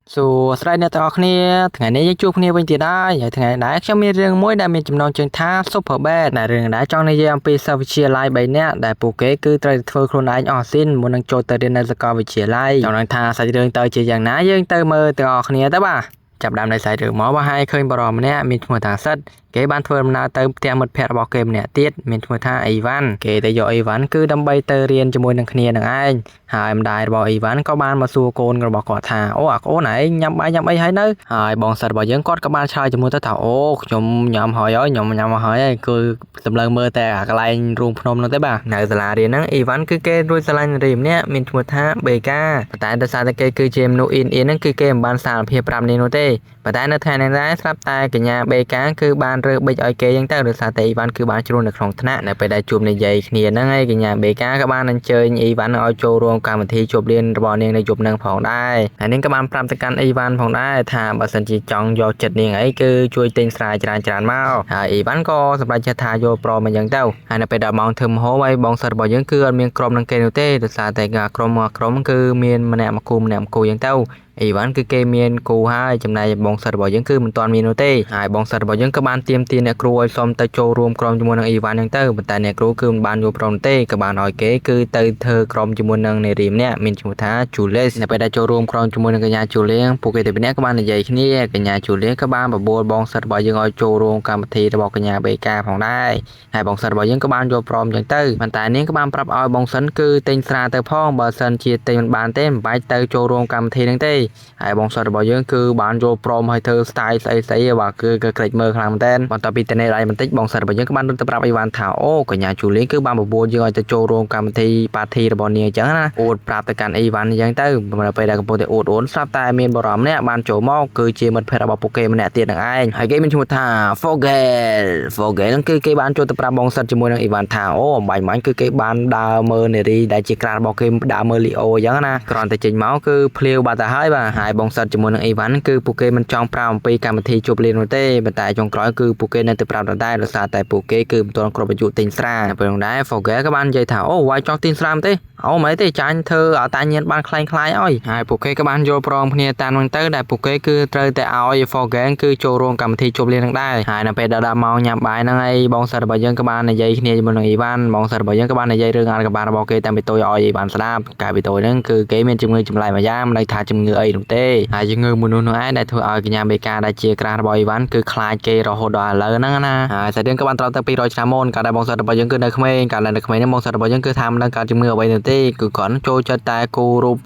ស្រីអ្នកទាំងអស់គ្នាថ្ងៃនេះយើងជួបគ្នាវិញទៀតហើយហើយថ្ងៃនេះខ្ញុំមានរឿងមួយដែលមានចំណងជើងថា Super Bad ដែលរឿងដែលចង់និយាយអំពីសិស្សវិទ្យាល័យ3នាក់ដែលពួកគេគឺត្រូវធ្វើខ្លួនឯងអស់ស៊ីនមុននឹងចូលទៅរៀននៅសាកលវិទ្យាល័យចង់ដឹងថាសាច់រឿងទៅជាយ៉ាងណាយើងទៅមើលទាំងអស់គ្នាទៅបាទចាប់ដើមនៃសាច់រឿងមកបើហើយឃើញបរិមម្នាក់មានឈ្មោះថាសិតគេបានធ្វើដំណើរទៅផ្ទះមិត្តភក្តិរបស់គេម្នាក់ទៀតមានឈ្មោះថាអីវ៉ាន់គេទៅយកអីវ៉ាន់គឺដើម្បីទៅរៀនជាមួយនឹងគ្នានឹងឯងហើយម្ដាយរបស់អីវ៉ាន់ក៏បានមកសួរកូនរបស់គាត់ថាអូអាកូនឯងញ៉ាំបាយញ៉ាំអីហើយនៅហើយបងសិតរបស់យើងគាត់ក៏បានឆ្លើយជាមួយទៅថាអូខ្ញុំញ៉ាំហើយខ្ញុំញ៉ាំហើយគឺសម្លឹងមើលតែអាកន្លែងរូងភ្នំនោះទេបាទនៅសាលារៀនហ្នឹងអីវ៉ាន់គឺគេរួចស្រឡាញ់រីម្នាក់មានឈ្មោះថាបេកាតែដោយសារតែគេគឺជាមនុស្សអ៊ីនហ្នឹងគឺគេមិនបានសារភាពប្រាប់នេះនោះទេប៉ុន្តែនៅថ្ងៃនេះដែរស្រាប់តែកញ្ញាបេកាគឺបានរើបិចឲ្យគេយ៉ាងទៅដោយសារតែអ៊ីវ៉ាន់គឺបានជ្រុលនៅក្នុងថ្នាក់នៅពេលដែលជួបនិយាយគ្នាហ្នឹងហើយកញ្ញាបេកាក៏បានអញ្ជើញអ៊ីវ៉ាន់ឲ្យចូលរួមកម្មវិធីជប់លៀនរបស់នាងនៅយប់ហ្នឹងផងដែរហើយនាងក៏បានប្រាប់ទៅកាន់អ៊ីវ៉ាន់ផងដែរថាបើសិនជាចង់យកចិត្តនាងអីគឺជួយទិញស្រាច្រើនមកហើយអ៊ីវ៉ាន់ក៏សម្រេចចិត្តថាយកព្រមអញ្ចឹងទៅហើយនៅពេលដល់ម៉ោងធ្វើម្ហូបហើយបងសិស្សរបស់យើងគឺអត់មានក្រុមនឹងគេនោះទេដោយសារតែក្រុមគឺមានម្នាក់មកគូអញ្ចឹងទៅអីវ៉ាន់គឺគេមានគូហើយចំណែកបងសិស្សរបស់យើងគឺមិនទាន់មាននោះទេហើយបងសិស្សរបស់យើងក៏បានទាមទារអ្នកគ្រូឲ្យសុំទៅចូលរួមក្រុមជាមួយនឹងអីវ៉ាន់ហ្នឹងទៅប៉ុន្តែអ្នកគ្រូគឺមិនបានយល់ព្រមទេក៏បានឲ្យគេគឺទៅធ្វើក្រុមជាមួយនឹងនារីម្នាក់មានឈ្មោះថា Julius នៅពេលដែលចូលរួមក្រុមជាមួយនឹងកញ្ញា Julius ពួកគេទាំងពីរនាក់ក៏បាននិយាយគ្នាកញ្ញា Julius ក៏បានបបួលបងសិស្សរបស់យើងឲ្យចូលរួមកម្មវិធីរបស់កញ្ញាបេកាផងដែរហើយបងសិស្សរបស់យើងក៏បានយល់ព្រមអញ្ចឹងទៅប៉ុន្តែនាងក៏បានប្រាប់ឲ្យបងសិនគឺទិញស្រាទៅផងបើសិនជាទិញមិនបានទេមិនបាច់ទៅចូលរួមកម្មវិធីហ្នឹងទេហើយបងសិស្សរបស់យើងគឺបានយល់ព្រមឲ្យធ្វើ style ស្អីបាទគឺក្រិចមើលខ្លាំងមែនតើបន្ទាប់ពីទៅនេះដៃបន្តិចបងសិស្សរបស់យើងក៏បានទៅប្រាប់អីវ៉ាន់ថាអូកញ្ញាជូលីគឺបានបបួលយើងឲ្យទៅចូលរួមកម្មវិធី party របស់នាងអញ្ចឹងណាអួតប្រាប់ទៅកាន់អីវ៉ាន់អញ្ចឹងទៅពេលដែលកំពុងតែអួតស្រាប់តែមានបរិមម្នាក់បានចូលមកគឺជាមិត្តភក្តិរបស់ពួកគេម្នាក់ទៀតនឹងឯងហើយគេមានឈ្មោះថា Fogel ហ្នឹងគឺគេបានចូលទៅប្រាប់បងសិស្សជាមួយនឹងអីវ៉ាន់ថាអូអំបញ្ញគឺគេបានដើរមើលនារីដែលជាក្រានរបស់គេដើរមើលលីអូអញ្ចឹងណាគ្រាន់តែចេញមកគឺភ្លាវបាត់ទៅហើយបាទហើយបងសិស្សជាមួយនឹងអីវ៉ាន់គឺពួកគេមិនចង់ប្រាប់អំពីកម្មវិធីជប់លៀននោះទេប៉ុន្តែចុងក្រោយគឺពួកគេនៅតែប្រាប់ដដែលដោយសារតែពួកគេគឺមិនទាន់គ្រប់អាយុទិញស្រាពេលនោះដែរ Fogel ក៏បាននិយាយថាអូវាយចង់ទិញស្រាមិនទេអូមិនទេចាញ់ធ្វើឲ្យតាញៀនបានខ្លាំងខ្លាយឲ្យហើយពួកគេក៏បានយល់ព្រមគ្នាតាមហ្នឹងទៅដែលពួកគេគឺត្រូវតែឲ្យ Fogel គឺចូលរួមកម្មវិធីជប់លៀននឹងដែរហើយនៅពេលដល់ម៉ោងញ៉ាំបាយហ្នឹងហើយបងសិស្សរបស់យើងក៏បាននិយាយគ្នាជាមួយនឹងអីវ៉ាន់បងសិស្សរបស់យើងក៏បាននិយាយរឿងអានកបារបស់គេតាមពីតូចឲ្យអីវ៉ាន់ស្ដាប់កាលពីតូចហ្នឹងគឺគេមានជំងឺចម្លែកមួយយ៉ាងមិនដឹងថាជំងឺអីនោះទេហើយជំងឺមួយនោះឯងដែលធ្វើឲ្យកញ្ញាមេកាដែលជាក្រាស់របស់អីវ៉ាន់គឺខ្លាចគេរហូតដល់ឥឡូវហ្នឹងណាហើយសាច់រឿងក៏បានត្រឡប់ទៅ200ឆ្នាំមុនកាលដែលបងសិស្សរបស់យើងគឺនៅក្មេងកាលដែលនៅក្មេងហ្នឹងបងសិស្សរបស់យើងគឺថាមិនដឹងកើតជំងឺអ្វីនោះទេគឺគ្រាន់ចូលចិត្តតែគូរូប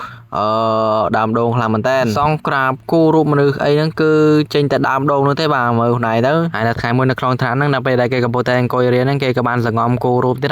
ដើមដូងខ្លាំងមែនតើសងក្រាបគូរូបមនុស្សអីហ្នឹងគឺចេញតែដើមដូងនោះទេបាទមើលខ្លួនឯងទៅហើយនៅថ្ងៃមួយនៅក្នុងឋានហ្នឹងដល់ពេលដែលគេកំពុងតែអង្គុយរៀនហ្នឹងគេក៏បានសង្ងំគូរូបទៀត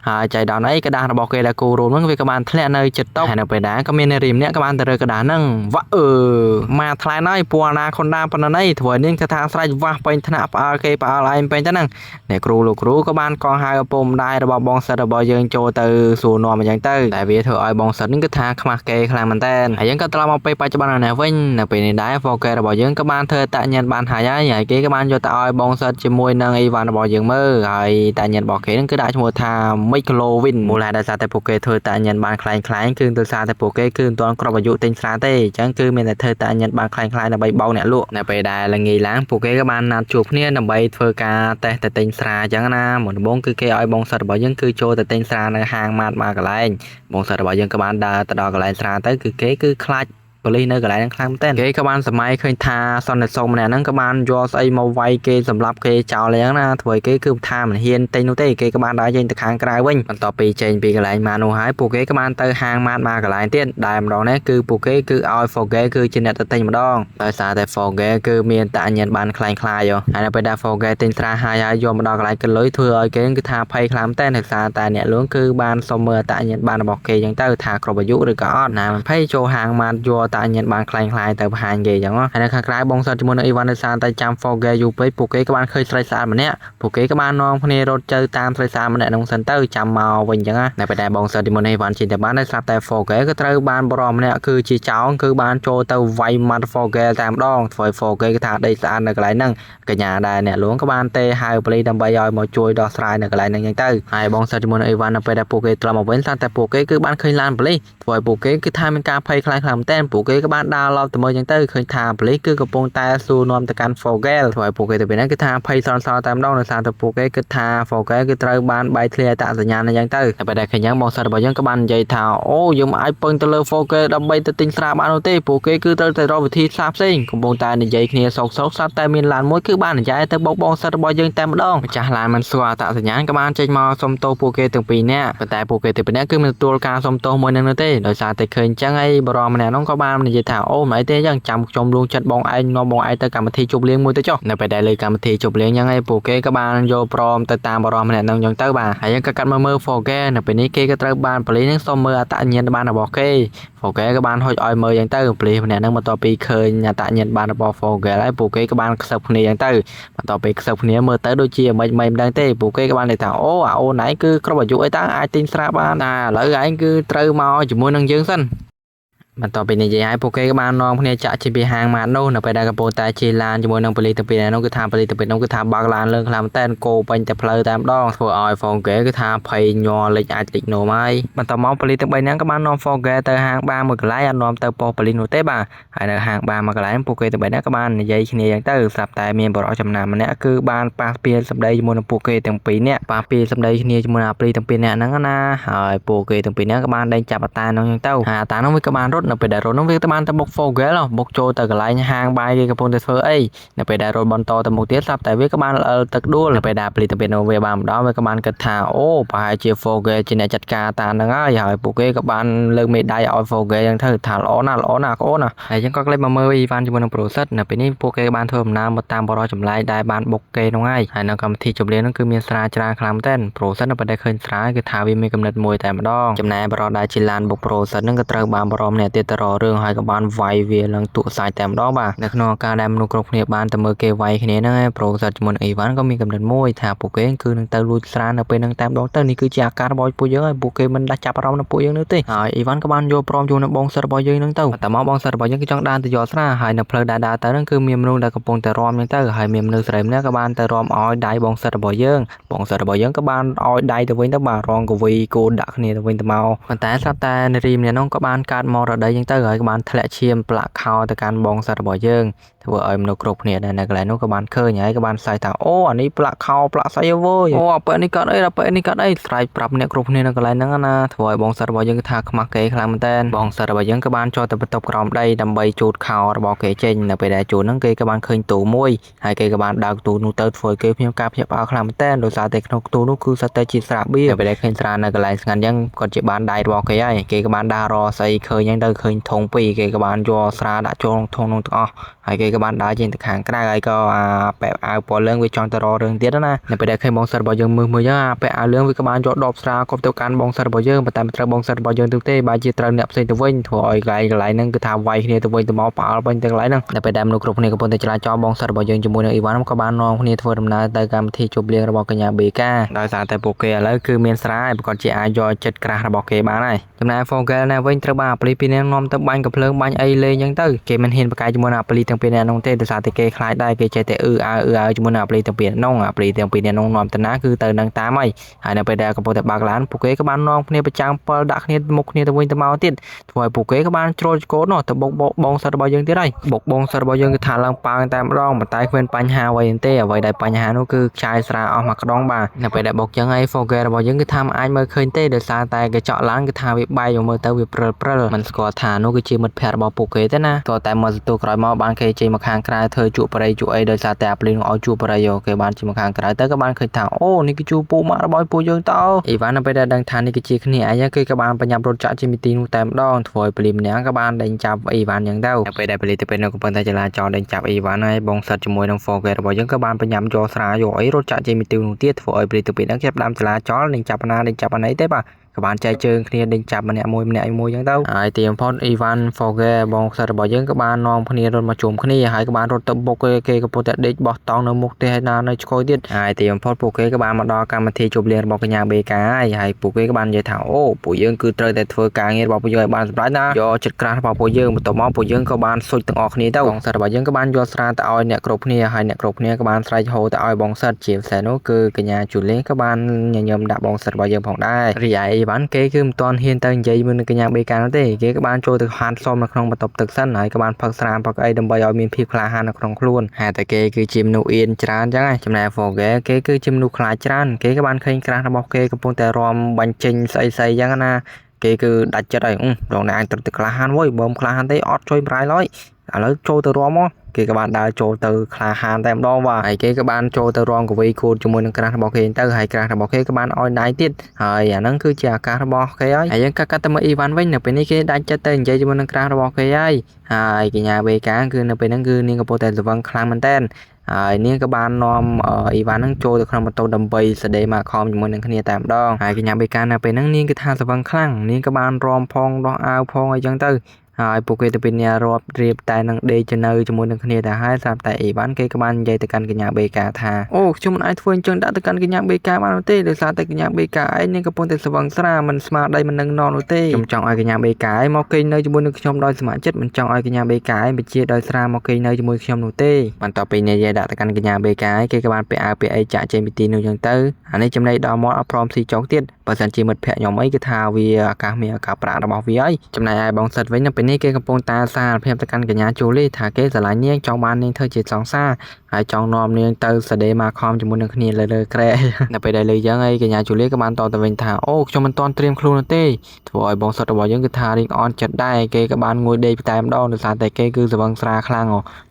ហើយចៃដន្យអីក្តាររបស់គេដែលគូរូបហ្នឹងវាក៏បានធ្លាក់នៅចិត្តតុហើយនៅពេលដែរក៏មាននារីម្នាក់ក៏បានទៅរើក្តារហ្នឹងវ៉ាមកថ្លែងហើយពណ៌ណាខុនដាប៉ុណ្ណឹងអីធ្វើនាងថាស្រេចវ៉ាស់ពេញថ្នាក់ផ្អើលគេផ្អើលឯងពេញទៅហ្នឹងអ្នកគ្រូលោកគ្រូក៏បានកងហៅឪពុកម្ដាយរបស់បងសិស្សរបស់យើងចូលទៅសួរនាំអញ្ចឹងទៅតែវាធ្វើឲ្យបងសិស្សហ្នឹងគឺថាខ្មាស់គេខ្លាំងមែនតើហើយយើងក៏ត្រឡប់មកពេលបច្ចុប្បន្ននេះវិញនៅពេលនេះដែរ Fogel របស់យើងក៏បានធ្វើតាញ៉ានបានហើយគេក៏បានយកទៅឲ្យបងសិស្សជាមួយនឹងអីវ៉ាន់របស់យើងមើលហើយតាញ៉ានរបស់គេហ្នឹងគឺដាក់ឈ្មោះថា Miclovin មូលហេតុដោយសារតែពួកគេធ្វើតាញ៉ានបានខ្លាំងគឺដោយសារតែពួកគេគឺមិនទាន់គ្រប់អាយុទិញស្រាទេអញ្ចឹងគឺមានតែធ្វើតាញ៉ានបានខ្លាំងដើម្បីបោកអ្នកលក់នៅពេលដែលល្ងាចឡើងពួកគេក៏បានណាត់ជួបគ្នាដើម្បីធ្វើការតេស្តទៅទិញស្រាអញ្ចឹងណាមុនដំបូងគឺគេឲ្យបងសិស្សរបស់យើងគឺចូលទៅទិញស្រានៅហាងម៉ាតមកកន្លែងបងសិស្សរបស់យើងក៏បានដើរទៅដល់កន្លែងស្រាទៅគឺគេគឺខ្លាចប៉ូលីសនៅកន្លែងហ្នឹងខ្លាំងមែនតើគេក៏បានសម័យឃើញថាសន្តិសុខម្នាក់ហ្នឹងក៏បានយកស្អីមកវាយគេសម្រាប់គេចោលយ៉ាងណាធ្វើឲ្យគេគឺថាមិនហ៊ានទិញនោះទេគេក៏បានដើរចេញទៅខាងក្រៅវិញបន្ទាប់ពីចេញពីកន្លែងម៉ានោះហើយពួកគេក៏បានទៅហាងម៉ាតមកកន្លែងទៀតដែលម្ដងនេះគឺពួកគេគឺឲ្យ Fogel គឺជាអ្នកទៅទិញម្ដងដោយសារតែ Fogel គឺមានតាញ៉ានបានខ្លាំងហើយនៅពេលដែល Fogel ទិញស្រាហើយយកមកដល់កន្លែងកិនលុយធ្វើឲ្យគេគឺថាភ័យខ្លាំងតែដោយសារតែអ្នកលួងគឺបានសុំមើលតាញ៉ានបានរបស់គេអញ្ចឹងទៅថាគ្រប់អាយុឬក៏អត់ណាមិនភ័យចូលហាងម៉ាតយកតាញ៉ានបានខ្លាំងទៅបង្ហាញគេអញ្ចឹងហើយនៅខាងក្រៅបងសិស្សជាមួយនឹងអីវ៉ាន់ដោយសារតែចាំ Fogel យូរពេកពួកគេក៏បានឃើញស្រីស្អាតម្នាក់ពួកគេក៏បាននាំគ្នារត់ទៅតាមស្រីស្អាតម្នាក់នោះសិនទៅចាំមកវិញអញ្ចឹងណាពេលដែលបងសិស្សជាមួយនឹងអីវ៉ាន់ជិះទៅបានតែស្រាប់តែ Fogel ក៏ត្រូវបានបរិមម្នាក់គឺជាចោងគឺបានចូលទៅវាយម៉ាត់ Fogel តែម្ដងធ្វើឲ្យ Fogel គឺថាដេកស្អាតនៅកន្លែងហ្នឹងកញ្ញាដែរអ្នកលួងក៏បានទេហៅប៉ូលីសដើម្បីឲ្យមកជួយដោះស្រាយនៅកន្លែងហ្នឹងអញ្ចឹងទៅហើយបងសិស្សជាមួយនឹងអីវ៉ាន់នៅពេលដែលពួកគេត្រឡប់មកវិញស្រាប់តែពួកគេគឺបានឃើញឡានប៉ូលីសធ្វើឲ្យពួកគេគឺថាមានការភ័យខ្លាចខ្លាំងមែនទែនពួក ពួកគេក៏បានដើរឡប់ទៅមើលចឹងទៅឃើញថាប៉ូលីសគឺកំពុងតែសួរនាំទៅកាន់ Fogel ធ្វើឲ្យពួកគេទៅពេលហ្នឹងគឺថាភ័យសន្សល់តែម្ដងដោយសារតែពួកគេគិតថា Fogel គឺត្រូវបានបែកធ្លាយអត្តសញ្ញាណអញ្ចឹងទៅតែពេលដែលឃើញយ៉ាងបងសិស្សរបស់យើងក៏បាននិយាយថាអូយើងមិនអាចពឹងទៅលើ Fogel ដើម្បីទៅទិញស្រាបាននោះទេពួកគេគឺត្រូវតែរកវិធីសាស្ត្រផ្សេងកំពុងតែនិយាយគ្នាសោកស្រាប់តែមានឡានមួយគឺបាននិយាយទៅបងសិស្សរបស់យើងតែម្ដងម្ចាស់ឡានមិនស្គាល់អត្តសញ្ញាណក៏បានចេញមកសុំទោសពួកគេទាំងពីរនាក់ប៉ុន្តែពួកគេទាំងពីរនាក់គឺមិនទទួលការសុំទោសមួយនឹងនោះទេដោយសារតែឃើញចឹងហើយបរិមម្នាក់នោះក៏បាននិយាយថាអូមិនអីទេចឹងចាំខ្ញុំលួងចិត្តបងឯងនាំបងឯងទៅកម្មវិធីជប់លៀងមួយទៅចុះនៅពេលដែលលើកម្មវិធីជប់លៀងចឹងហើយពួកគេក៏បានយកព្រមទៅតាមបរិមម្នាក់នោះចឹងទៅបាទហើយយើងក៏កាត់មកមើល Fogel នៅពេលនេះគេក៏ត្រូវបានប៉ូលីសនឹងសុំមើលអត្តសញ្ញាណប័ណ្ណរបស់គេ Fogel ក៏បានហុចឲ្យមើលចឹងទៅប៉ូលីសម្នាក់នឹងបន្ទាប់ពីឃើញអត្តសញ្ញាណប័ណ្ណរបស់ Fogel ហើយពួកគេក៏បានខ្សឹបគ្នាចឹងទៅបន្ទាប់ពីខ្សឹបគ្នាមើលទៅដូចជាមិនដឹងទេពួកគេក៏បាននិយាយថាអូអូនឯងគឺគ្រប់អាយុអីតើអាចទិញស្រាបានតែឥឡូវឯងគឺត្រូវមកជាមួយនឹងយើងសិនបន្ទាប់ពីនិយាយឲ្យពួកគេក៏បាននាំគ្នាចាក់ជាពីហាងម៉ាតនោះនៅពេលដែលកំពុងតែជិះឡានជាមួយនឹងប៉ូលីសទៅពីនោះគឺថាប៉ូលីសទៅពីនោះគឺថាបើកឡានលឿនខ្លាំងមែនតើគោពេញតែផ្លូវតែម្ដងធ្វើឲ្យ Fogel គឺថាភ័យញ័រលេចអាចលេចនោមហើយបន្ទាប់មកប៉ូលីសទាំង3នាក់ក៏បាននាំ Fogel ទៅហាងបារមួយកន្លែងអត់នាំទៅប៉ុស្តិ៍ប៉ូលីសនោះទេបាទហើយនៅហាងបារមួយកន្លែងពួកគេទាំង3នាក់ក៏បាននិយាយគ្នាយ៉ាងទៅស្រាប់តែមានបរិយាចំណាំម្នាក់គឺបានប៉ះពាល់សម្ដីជាមួយនឹងពួកគេទាំងពីរនាក់ប៉ះពាល់សម្ដីគ្នាជាមួយនឹងប៉ូលីសទាំងពីរនាក់ហ្នឹងណាហើយពួកគេទាំងពីរនាក់ក៏បានដេញចាប់អតានោះយ៉ាងទៅហើយអតានោះវាក៏បានរត់នៅពេលដែលរត់នោះវាទៅបានទៅបុក Fogel បុកចូលទៅកន្លែងហាងបាយគេកំពុងតែធ្វើអីនៅពេលដែលរត់បន្តទៅមុខទៀតស្រាប់តែវាក៏បានទឹកដួលនៅពេលដែលប៉ូលីសទៅពេលនោះវាបានម្ដងវាក៏បានគិតថាអូប្រហែលជា Fogel ជាអ្នកចាត់ការតាហ្នឹងហើយពួកគេក៏បានលើកមេដាយឲ្យ Fogel យ៉ាងទៅថាល្អណាស់កូនណាហើយយើងក៏ក្លេចមកមើលអ៊ីវ៉ាន់ជាមួយនឹងប្រូសិតនៅពេលនេះពួកគេបានធ្វើដំណើរមកតាមបរិយាចម្លែកដែលបានបុកគេនោះហើយនៅកម្មវិធីជប់លៀងនោះគឺមានស្រាច្រើនខ្លាំងមែនទែនប្រូសិតនៅពេលដែលឃើញស្រាគឺថាវាមានកំណត់មួយតែម្ដងចំណែកបរិយាដែលជាឡានបុកប្រូសិតហ្នឹងក៏ត្រូវបានបរិយាម្នាក់ទៀតទៅរករឿងហើយក៏បានវាយវាឡើងទូសាយតែម្ដងបាទនៅក្នុងឱកាសដែលមនុស្សគ្រប់គ្នាបានទៅមើលគេវាយគ្នាហ្នឹងប្រូសិតជាមួយនឹងអ៊ីវ៉ាន់ក៏មានកំណត់មួយថាពួកគេគឺនឹងទៅលួចស្រានៅពេលហ្នឹងតែម្ដងទៅនេះគឺជាអាការរបស់ពួកយើងហើយពួកគេមិនដាច់ចាប់អារម្មណ៍នឹងពួកយើងនោះទេហើយអ៊ីវ៉ាន់ក៏បានយកព្រមជាមួយនឹងបងសិស្សរបស់យើងហ្នឹងទៅតែមកបងសិស្សរបស់យើងគឺចង់ដើរទៅយកស្រាហើយនៅផ្លូវដើរទៅហ្នឹងគឺមានមនុស្សដែលកំពុងតែរំហ្នឹងទៅហើយមានមនុស្សស្រីម្នាក់ក៏បានទៅរំឲ្យដៃបងសិស្សរបស់យើងបងសិស្សរបស់យើងក៏បានឲ្យដៃទៅវិញទៅបាទរងកវីគោដាក់គ្នាទៅវិញទៅមកប៉ុន្តែស្រាប់តែនារីម្នាក់នោះក៏បានកាត់មករដីហ្នឹងទៅហើយក៏បានធ្លាក់ឈាមផ្លាក់ខោទៅកាន់បងសិស្សរបស់យើងធ្វើឲ្យមនុស្សគ្រប់គ្នាដែលនៅកន្លែងនោះក៏បានឃើញហើយក៏បានសើចថាអូអានេះផ្លាក់ខោផ្លាក់ស្អីវើយអូអាប៉ែនេះកាត់អីដល់ប៉ែនេះកាត់អីស្រែកប្រាប់អ្នកគ្រប់គ្នានៅកន្លែងហ្នឹងណាធ្វើឲ្យបងសិស្សរបស់យើងគឺថាខ្មាស់គេខ្លាំងមែនតើបងសិស្សរបស់យើងក៏បានចូលទៅបន្ទប់ក្រោមដីដើម្បីជូតខោរបស់គេចេញនៅពេលដែលជូតហ្នឹងគេក៏បានឃើញទូមួយហើយគេក៏បានដើរទូនោះទៅធ្វើឲ្យគេភ្ញាក់ការភ្ញាក់ផ្អើលខ្លាំងមែនតើដោយសារតែក្នុងទូនោះគឺសត្វតែជាស្រាបៀរនៅពេលដែលឃើញស្រានៅកន្លែងស្ងាត់អញ្ចឹងគាត់ជាបានដៃរបស់គេហើយគេក៏បានដើររស្អីឃើញអញ្ចឹងទៅឃើញធុងពីរគេក៏បានយកស្រាដាក់ចូលក្នុងធុងនោះទាំងអស់ហើយគេក៏បានដើរចេញទៅខាងក្រៅហើយក៏ប៉ែអាវពណ៌លឿងវាចង់ទៅរករឿងទៀតណានៅពេលដែលឃើញបងសិស្សរបស់យើងមើលអញ្ចឹងប៉ែអាវលឿងវាក៏បានយកដបស្រាគប់ទៅកាន់បងសិស្សរបស់យើងប៉ុន្តែមិនត្រូវបងសិស្សរបស់យើងទៅទេបើជាត្រូវអ្នកផ្សេងទៅវិញធ្វើឲ្យកន្លែងហ្នឹងគឺថាវាយគ្នាទៅវិញទៅមកផ្អើលវិញទៅកន្លែងហ្នឹងនៅពេលដែលមនុស្សគ្រប់គ្នាកំពុងតែចរាចរបងសិស្សរបស់យើងជាមួយនឹងអ៊ីវ៉ាន់ក៏បាននាំគ្នាធ្វើដំណើរទៅកម្មវិធីជប់លៀងរបស់កញ្ញាបេកាដោយសារតែពួកគេឥឡូវគឺមានស្រាហើយប្រកាសជាអាចយកចិត្តក្រាស់របស់គេបានហើយចំណែក Fogel ណាវិញត្រូវបានអាប៉ូលីសពីរនាក់នាំទៅបាញ់កំភ្លើងបាញ់អីលេងអញ្ចឹងទៅគេមិនហ៊ានប្រកែកជាមួយនឹងអាប៉ូលីសទាំងពីរនាក់នោះទេដោយសារតែគេខ្លាចដែរគេចេះតែអឺជាមួយនឹងអាប៉ូលីសទាំងពីរនាក់នោះអាប៉ូលីសទាំងពីរនាក់នោះនាំទៅណាគឺទៅនឹងតាមហើយនៅពេលដែលកំពុងតែបើកឡានពួកគេក៏បាននាំគ្នាប្រចាំពិលដាក់គ្នាមុខគ្នាទៅវិញទៅមកទៀតធ្វើឲ្យពួកគេក៏បានជ្រុលឆ្កូតនោះទៅបុកបងសិស្សរបស់យើងទៀតហើយបុកបងសិស្សរបស់យើងគឺថាឡើងប៉ើងតែម្ដងប៉ុន្តែគ្មានបញ្ហាអ្វីទេអ្វីដែលបញ្ហានោះគឺខ្ចាយស្រាអស់មួយខ្ដងបាទនៅពេលដែលបុកចឹងហើយ Fogel របស់យើងគឺថាមិនអាចមើលឃើញទេដោយសារតែកញ្ចក់ឡានគឺថាវាបែកយកមើលទៅវាព្រិលមិនស្គាល់ថានោះគឺជាមិត្តភក្តិរបស់ពួកគេទេណាក៏តែមកទទួលក្រោយមកបានគេចេញមកខាងក្រៅធ្វើជក់បរិយជក់អីដោយសារតែអាប៉ូលីសឲ្យជួបបរិយគេបានចេញមកខាងក្រៅទៅក៏បានឃើញថាអូនេះគឺជួបពូម៉ាក់របស់ពួកយើងតើអ៊ីវ៉ាន់នៅពេលដែលដឹងថានេះគឺជាគ្នាអីគេក៏បានបញ្ញាប់រត់ចាក់ជាមីទីនោះតែម្ដងធ្វើឲ្យប៉ូលីសម្នាក់ក៏បានដេញចាប់អ៊ីវ៉ាន់យ៉ាងទៅនៅពេលដែលប៉ូលីសទៅពេលនោះកំពុងតែចរាចរដេញចាប់អ៊ីវ៉ាន់ហើយបងសិតជាមួយនឹង Fogel របស់យើងក៏បានបញ្ញាប់យកស្រាយកអីរត់ចាក់ជាមីទីនោះទៀតធ្វើឲ្យប៉ូលីសទៅពេលហ្នឹងគេផ្ដាំចរាចរដេញចាប់អាណីទេបាទក៏បានចែកជើងគ្នាដេញចាប់ម្នាក់មួយចឹងទៅហើយទីបំផុតអ៊ីវ៉ាន់ Fogel បងសិស្សរបស់យើងក៏បាននាំគ្នារត់មកជុំគ្នាហើយក៏បានរត់ទៅបុកគេក៏ពុតតែដេកបោះតង់នៅមុខទេហើយនៅឆ្កុយទៀតហើយទីបំផុតពួកគេក៏បានមកដល់កម្មវិធីជប់លៀងរបស់កញ្ញាបេកាហើយពួកគេក៏បាននិយាយថាអូពួកយើងគឺត្រូវតែធ្វើការងាររបស់ពួកយើងឲ្យបានសម្រេចណាយកចិត្តក្រាស់របស់ពួកយើងបន្ទាប់មកពួកយើងក៏បានសុចទាំងអស់គ្នាទៅបងសិស្សរបស់យើងក៏បានយកស្រាទៅឲ្យអ្នកគ្រប់គ្នាហើយអ្នកគ្រប់គ្នាក៏បានស្រែកហូទៅឲ្យបងសិស្សជាពិសេសនោះគឺកញ្ញាជូលីក៏បានញញឹមដាក់បងសិស្សរបស់យើងផងដែររីឯ បានគេគឺមិនទាន់ហ៊ានទៅនិយាយមួយនឹងកញ្ញាបេកានោះទេគេក៏បានចូលទៅហាន់សមនៅក្នុងបន្ទប់ទឹកសិនហើយក៏បានផឹកស្រាផឹកអីដើម្បីឲ្យមានភាពក្លាហាននៅក្នុងខ្លួនហើយតែគេគឺជាមនុស្សអៀនច្រើនអញ្ចឹងហើយចំណែក Forge គេគឺជាមនុស្សខ្លាចច្រើនគេក៏បានឃើញក្រាស់របស់គេកំពុងតែរំបាញ់ចេញស្អីៗអញ្ចឹងណាគេគឺដាច់ចិត្តហើយរងតែអញត្រូវទៅក្លាហានវើយបើមិនក្លាហានទេអត់ជួយបរាយឡើយឥឡូវចូលទៅរំមកគេក៏បានដើរចូលទៅក្លាហានតែម្ដងបាទហើយគេក៏បានចូលទៅរងកវីគូតជាមួយនឹងក្រាស់របស់គេទៅហើយក្រាស់របស់គេក៏បានឲ្យដៃទៀតហើយអាហ្នឹងគឺជាឱកាសរបស់គេហើយយើងកាត់ទៅមើលអ៊ីវ៉ាន់វិញនៅពេលនេះគេដាច់ចិត្តទៅនិយាយជាមួយនឹងក្រាស់របស់គេហើយកញ្ញាបេកាគឺនៅពេលហ្នឹងគឺនាងកំពុងតែស្វឹងខ្លាំងមែនតើហើយនាងក៏បាននាំអ៊ីវ៉ាន់ហ្នឹងចូលទៅក្នុងបន្ទប់ដើម្បីស្ដីមកខំជាមួយនឹងគ្នាតែម្ដងហើយកញ្ញាបេកានៅពេលហ្នឹងនាងគឺថាស្វឹងខ្លាំងនាងក៏បានរំផងដោះអាវផងអីចឹងទៅហើយពួកគេទៅពីនេះរាប់រៀបតែនឹងដេកនៅជាមួយនឹងគ្នាតែហើយស្រាប់តែអ៊ីវ៉ាន់គេក៏បាននិយាយទៅកាន់កញ្ញាបេកាថាអូខ្ញុំមិនអាចធ្វើអញ្ចឹងដាក់ទៅកាន់កញ្ញាបេកាបាននោះទេដោយសារតែកញ្ញាបេកាឯងនឹងកំពុងតែស្វឹងស្រាមិនស្មារតីមិននឹងនរនោះទេខ្ញុំចង់ឲ្យកញ្ញាបេកាឯងមកគេងនៅជាមួយនឹងខ្ញុំដោយស្ម័គ្រចិត្តមិនចង់ឲ្យកញ្ញាបេកាឯងបញ្ជាដោយស្រាមកគេងនៅជាមួយខ្ញុំនោះទេបន្ទាប់ពីនិយាយដាក់ទៅកាន់កញ្ញាបេកាឯងគេក៏បានពាក់អាវពាក់អីចាក់ចេញពីទីនោះអញ្ចឹងទៅអានេះចំណេញដល់មកអត់ព្រមស៊ីចុកទៀតបើសិនជាមិត្តភក្តិខ្ញុំអីគឺថាវាឱកាសមានឱកាសប្រាក់របស់វាហើយចំណែកឯបងសិតវិញនៅពេលនេះគេកំពុងតែសារភាពទៅកាន់កញ្ញាជូលីថាគេស្រឡាញ់នាងចង់បាននាងធ្វើជាសង្សារហើយចង់នាំនាងទៅស្ដីមកខំជាមួយនឹងគ្នាលើក្រែនៅពេលដែលលើយ៉ាងហើយកញ្ញាជូលីក៏បានតទៅវិញថាអូខ្ញុំមិនទាន់ត្រៀមខ្លួនទេធ្វើឲ្យបងសិតរបស់យើងគឺថារៀងអន់ចិត្តដែរគេក៏បានងួយដេកតែម្ដងដោយសារតែគេគឺស្វឹងស្រាខ្លាំង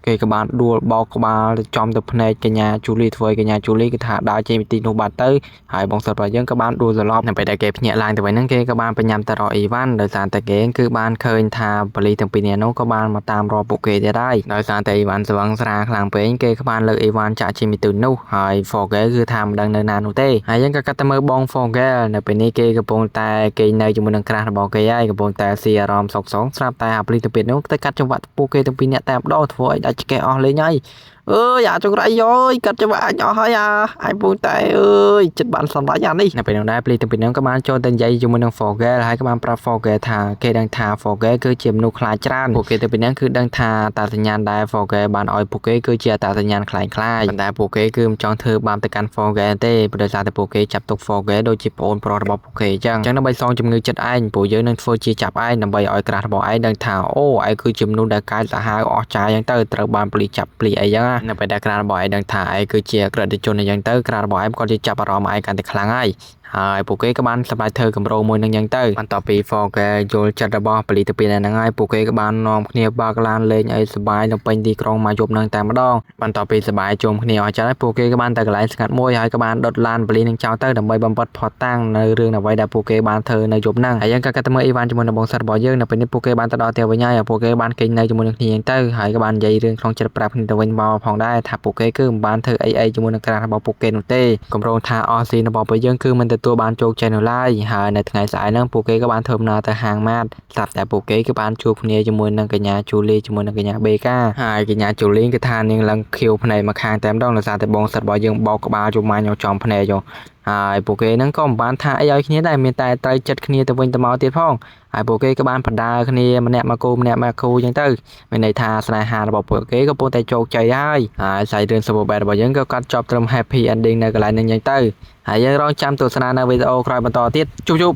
គេក៏បានដួលបោកក្បាលចំទៅភ្នែកកញ្ញាជូលីធ្វើឲ្យកញ្ញាជូលីគឺថាដើរចេញពីទីនោះបាត់ទៅហើយបងសិតរបស់យើងក៏បានដួលសន្លប់នៅពេលដែលគេភ្ញាក់ឡើងទៅវិញហ្នឹងគេក៏បានបញ្ញាំទៅរកអ៊ីវ៉ាន់ដោយសារតែគេគឺបានឃើញថាប៉ូលីសទាំងពីរនាក់នោះក៏បានមកតាមរកពួកគេទៀតហើយដោយសារតែអ៊ីវ៉ាន់ស្វឹងស្រាខ្លាំងពេកគេក៏បានលើកអ៊ីវ៉ាន់ចាក់ចេញពីទូនោះហើយ Forge គឺថាមិនដឹងនៅណានោះទេហើយយើងក៏កាត់ទៅមើលបង Forge នៅពេលនេះគេកំពុងតែគេនៅជាមួយនឹងក្រាស់របស់គេហើយកំពុងតែស៊ីអារម្មណ៍សុកសងស្រាប់តែអាប៉ូលីសទាំងពីរនោះទៅកាត់ចង្វាក់ពួកគេទាំងពីរនាក់តែម្ដងធ្វើឲ្យដាច់ឆ្កេះអស់លេងហើយអើយអាចង្រៃយយកាត់ចង្វាក់អញអស់ហើយអញពូតែអើយចិត្តបានសម្រេចអានេះនៅពេលនោះដែរប៉ូលីសទាំងពីរនាក់ក៏បានចូលទៅនិយាយជាមួយនឹង Forge ហើយក៏បានប្រាប់ Forge ថាគេដឹងថា Forge គឺជាមនុស្សខ្លាចច្រើនពួកគេទាំងពីរនាក់គឺដឹងថាតាសញ្ញាណដែល Forge បានឲ្យពួកគេគឺជាតាសញ្ញាណខ្លាចប៉ុន្តែពួកគេគឺមិនចង់ធ្វើបាបទៅកាន់ Forge ទេដោយសារតែពួកគេចាប់ទុក Forge ដូចជាប្អូនប្រុសរបស់ពួកគេអញ្ចឹងដើម្បីសងជំងឺចិត្តឯងពួកយើងនឹងធ្វើជាចាប់ឯងដើម្បីឲ្យក្រាស់របស់ឯងដឹងថាអូឯងគឺជាមនុស្សដែលកាយសាហាវអស់ចាយអញ្ចឹងទៅត្រូវបានប៉ូលីសចាប់ព្រីអីចឹងនៅពេលដែលក្រាស់របស់ឯងដឹងថាឯងគឺជាក្រិតជនអញ្ចឹងទៅក្រាស់របស់ឯងក៏ជាចាប់អារម្មណ៍ឯងកាន់តែខ្លាំងហើយពួកគេក៏បានសម្រេចធ្វើកម្រោមួយនឹងយ៉ាងទៅបន្ទាប់ពី Forge យល់ចិត្តរបស់ប៉ូលីសទៅពីហ្នឹងហើយពួកគេក៏បាននាំគ្នាបើកឡានលេងឲ្យសប្បាយនៅពេញទីក្រុងមកយប់នឹងតែម្ដងបន្ទាប់ពីសប្បាយជុំគ្នាអស់ចិត្តហើយពួកគេក៏បានទៅកន្លែងស្ងាត់មួយហើយក៏បានដុតឡានប៉ូលីសនឹងចោលទៅដើម្បីបំបត្តិផុតតាំងនៅរឿងអ្វីដែលពួកគេបានធ្វើនៅយប់ហ្នឹងហើយយើងក៏កាត់ទៅមើលអ៊ីវ៉ាន់ជាមួយនឹងបងសិស្សរបស់យើងនៅពេលនេះពួកគេបានទៅដល់ផ្ទះវិញហើយពួកគេបានគេងនៅជាមួយនឹងគ្នាយ៉ាងទៅហើយក៏បាននិយាយរឿងក្នុងចិត្តប្រាប់គ្នាទៅវិញមកផងដែរថាពួកគេគឺមិនបានធ្វើអីជាមួយនឹងក្រាស់របស់ពួកគេនោះទេកម្រងថាអស់ស៊ីរបស់ពួកយើងគឺមិនទទួលបានជោគជ័យឡើយហើយនៅថ្ងៃស្អែកហ្នឹងពួកគេក៏បានធ្វើដំណើរទៅហាងម៉ាតស្រាប់តែពួកគេក៏បានជួបគ្នាជាមួយនឹងកញ្ញាជូលីជាមួយនឹងកញ្ញាបេកាហើយកញ្ញាជូលីគឺថានាងឡើងខៀវភ្នែកមកខាងតែម្ដងដោយសារតែបងសិតរបស់យើងបោកក្បាលជុំមកចំភ្នែកហើយពួកគេហ្នឹងក៏មិនបានថាអីឲ្យគ្នាដែរមានតែត្រូវចិត្តគ្នាទៅវិញទៅមកទៀតផងហើយពួកគេក៏បានបដាគ្នាម្នាក់មកគូម្នាក់មកគូអញ្ចឹងទៅមានន័យថាស្នេហារបស់ពួកគេក៏ពុំតែជោគជ័យហើយសាច់រឿង Super Bad របស់យើងក៏កាត់ចប់ត្រឹម Happy Ending នៅកន្លែងហ្នឹងអញ្ចឹងទៅហើយយើងរងចាំទស្សនានៅវីដេអូក្រោយបន្តទៀតជួប